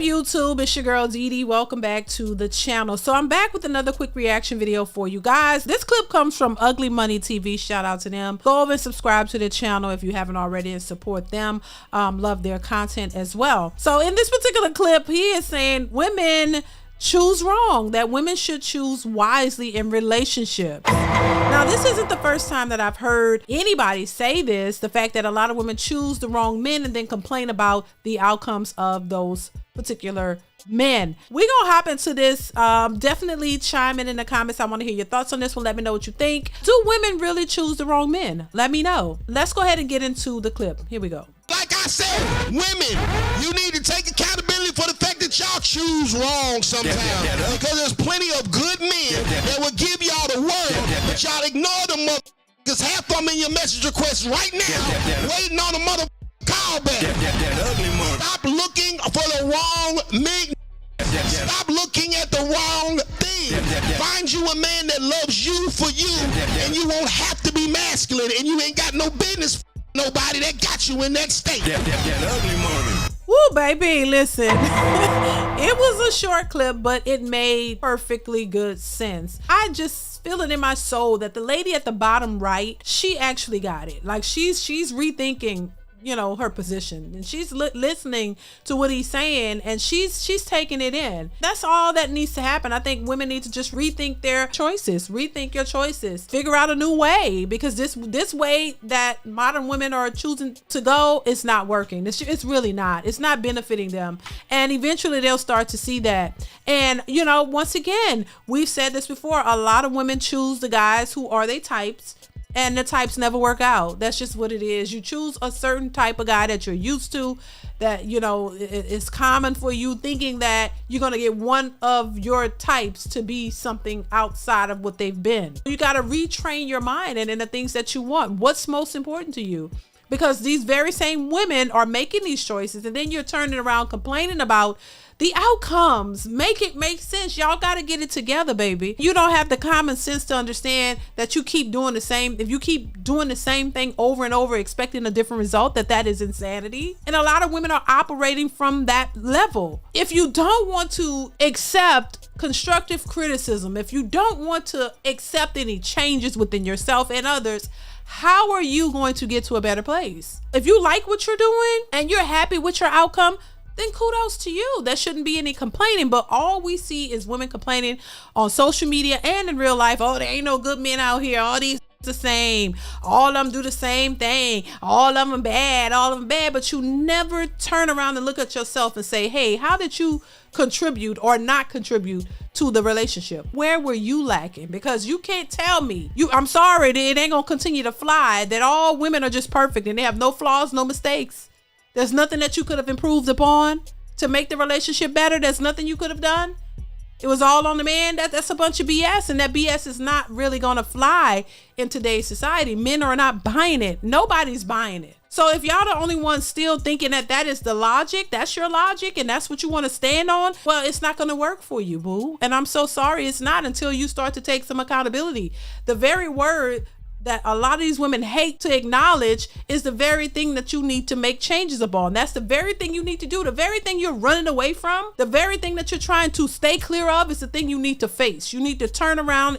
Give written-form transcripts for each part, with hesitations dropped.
YouTube? It's your girl DeeDee. Welcome back to the channel. So I'm back with another quick reaction video for you guys. This clip comes from Ugly Money TV. Shout out to them. Go over and subscribe to their channel if you haven't already and support them. Love their content as well. So in this particular clip, he is saying women choose wrong, that women should choose wisely in relationships. Now, this isn't the first time that I've heard anybody say this, the fact that a lot of women choose the wrong men and then complain about the outcomes of those particular men. We're gonna hop into this. Definitely chime in the comments. I want to hear your thoughts on this one. Let me know what you think. Do women really choose the wrong men? Let me know. Let's go ahead and get into the clip. Here we go. Like I said, women, you need to take accountability for the fact that y'all choose wrong sometimes. Because there's plenty of good men that will give y'all the word, but y'all ignore them motherfuckers. Half of them in your message requests right now, waiting on a mother call back. Stop looking for the wrong men. Stop looking at the wrong thing. Find you a man that loves you for you, and you won't have to be masculine, and you ain't got no business nobody that got you in that state. Ugly money. Woo, baby, listen. It was a short clip, but it made perfectly good sense. I just feel it in my soul that the lady at the bottom right, she actually got it. Like she's rethinking, you know, her position, and she's listening to what he's saying, and she's taking it in. That's all that needs to happen. I think women need to just rethink their choices, rethink your choices, figure out a new way, because this way that modern women are choosing to go is not working. It's really not. It's not benefiting them, and eventually they'll start to see that. And you know, once again, we've said this before, a lot of women choose the guys who are they types, and the types never work out. That's just what it is. You choose a certain type of guy that you're used to, that, you know, it's common for you, thinking that you're going to get one of your types to be something outside of what they've been. You got to retrain your mind and in the things that you want. What's most important to you? Because these very same women are making these choices, and then you're turning around complaining about the outcomes. Make it make sense. Y'all got to get it together, baby. You don't have the common sense to understand that you keep doing the same. If you keep doing the same thing over and over, expecting a different result, that is insanity. And a lot of women are operating from that level. If you don't want to accept constructive criticism, if you don't want to accept any changes within yourself and others, how are you going to get to a better place? If you like what you're doing and you're happy with your outcome, then kudos to you. There shouldn't be any complaining. But all we see is women complaining on social media and in real life. Oh, there ain't no good men out here. All these the same. All of them do the same thing. All of them bad. All of them bad. But you never turn around and look at yourself and say, hey, how did you contribute or not contribute to the relationship? Where were you lacking? Because you can't tell me, I'm sorry, it ain't gonna continue to fly, that all women are just perfect and they have no flaws, no mistakes. There's nothing that you could have improved upon to make the relationship better. There's nothing you could have done. It was all on the man. That's a bunch of BS, and that BS is not really gonna fly in today's society. Men are not buying it. Nobody's buying it. So if y'all the only ones still thinking that is the logic, that's your logic, and that's what you want to stand on, well, it's not going to work for you, boo. And I'm so sorry, it's not, until you start to take some accountability. The very word that a lot of these women hate to acknowledge is the very thing that you need to make changes upon. That's the very thing you need to do. The very thing you're running away from, the very thing that you're trying to stay clear of, is the thing you need to face. You need to turn around,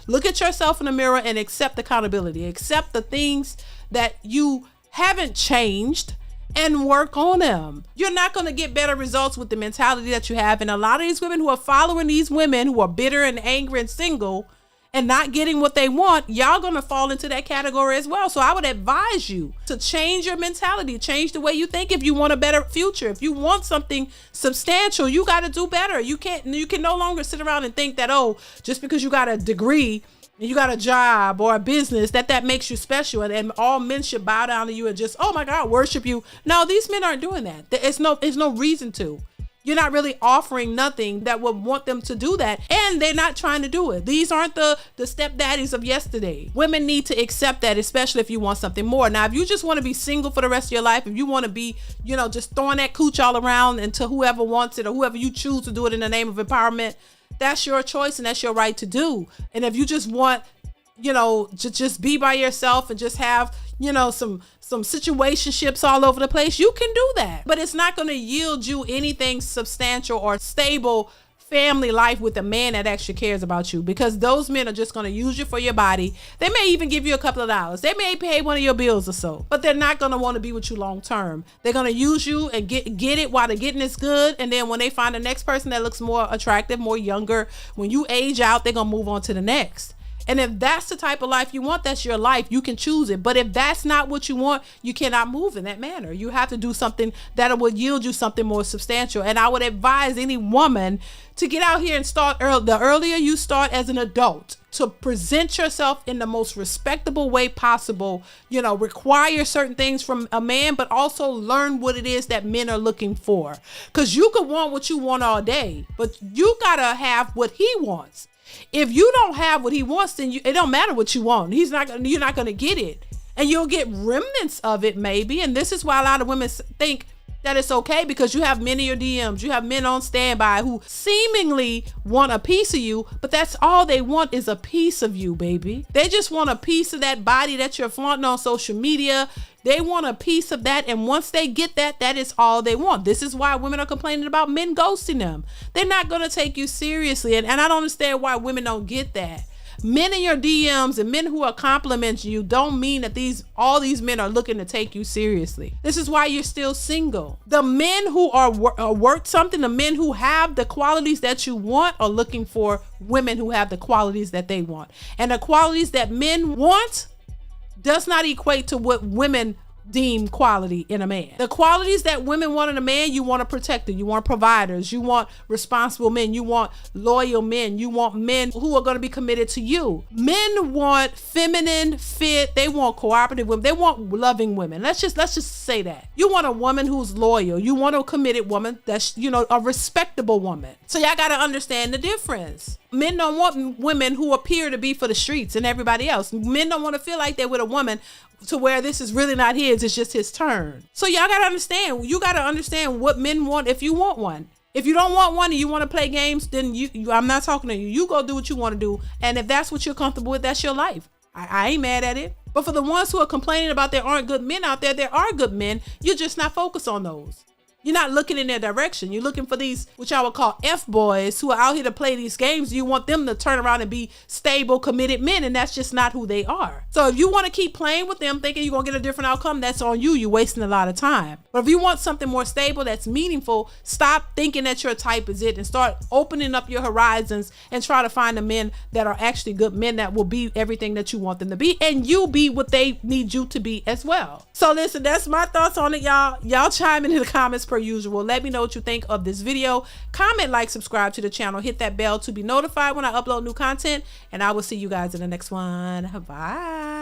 look at yourself in the mirror and accept accountability. Accept the things that you haven't changed and work on them. You're not going to get better results with the mentality that you have. And a lot of these women who are following these women who are bitter and angry and single and not getting what they want, y'all gonna fall into that category as well. So I would advise you to change your mentality, change the way you think. If you want a better future, if you want something substantial, you got to do better. You can no longer sit around and think that, oh, just because you got a degree and you got a job or a business, that makes you special, and all men should bow down to you and just, oh my God, worship you. No, these men aren't doing that. There's no reason to. You're not really offering nothing that would want them to do that, and they're not trying to do it. These aren't the stepdaddies of yesterday. Women need to accept that, especially if you want something more. Now, if you just want to be single for the rest of your life, if you want to be, you know, just throwing that cooch all around and to whoever wants it or whoever you choose to do it in the name of empowerment, that's your choice and that's your right to do. And if you just want, you know, to just be by yourself and just have, some situationships all over the place, you can do that. But it's not going to yield you anything substantial or stable family life with a man that actually cares about you, because those men are just going to use you for your body. They may even give you a couple of dollars. They may pay one of your bills or so, but they're not going to want to be with you long term. They're going to use you and get it while the getting is good. And then when they find the next person that looks more attractive, more younger, when you age out, they're going to move on to the next. And if that's the type of life you want, that's your life. You can choose it. But if that's not what you want, you cannot move in that manner. You have to do something that will yield you something more substantial. And I would advise any woman to get out here and start early. The earlier you start as an adult, to present yourself in the most respectable way possible, require certain things from a man, but also learn what it is that men are looking for. Because you could want what you want all day, but you got to have what he wants. If you don't have what he wants, then it don't matter what you want. You're not going to get it. And you'll get remnants of it maybe. And this is why a lot of women think that it's okay, because you have men in your DMs. You have men on standby who seemingly want a piece of you, but that's all they want is a piece of you, baby. They just want a piece of that body that you're flaunting on social media. They want a piece of that, and once they get that, that is all they want. This is why women are complaining about men ghosting them. They're not going to take you seriously, and I don't understand why women don't get that. Men in your DMs and men who are complimenting you don't mean that all these men are looking to take you seriously. This is why you're still single. The men who are worth something, the men who have the qualities that you want, are looking for women who have the qualities that they want. And the qualities that men want does not equate to what women deem quality in a man. The qualities that women want in a man, you want a protector, you want providers, you want responsible men, you want loyal men, you want men who are going to be committed to you. Men want feminine, fit, they want cooperative women, they want loving women. Let's just say that. You want a woman who's loyal, you want a committed woman that's, a respectable woman. So y'all got to understand the difference. Men don't want women who appear to be for the streets and everybody else. Men don't want to feel like they're with a woman to where this is really not his, it's just his turn. So y'all got to understand, you got to understand what men want if you want one. If you don't want one and you want to play games, then I'm not talking to you. You go do what you want to do. And if that's what you're comfortable with, that's your life. I ain't mad at it. But for the ones who are complaining about there aren't good men out there, there are good men. You're just not focused on those. You're not looking in their direction. You're looking for these, which I would call F-boys, who are out here to play these games. You want them to turn around and be stable, committed men, and that's just not who they are. So if you want to keep playing with them, thinking you're going to get a different outcome, that's on you. You're wasting a lot of time. But if you want something more stable that's meaningful, stop thinking that your type is it and start opening up your horizons and try to find the men that are actually good men that will be everything that you want them to be, and you be what they need you to be as well. So listen, that's my thoughts on it, y'all. Y'all chime in the comments per usual. Let me know what you think of this video. Comment, like, subscribe to the channel. Hit that bell to be notified when I upload new content. And I will see you guys in the next one. Bye.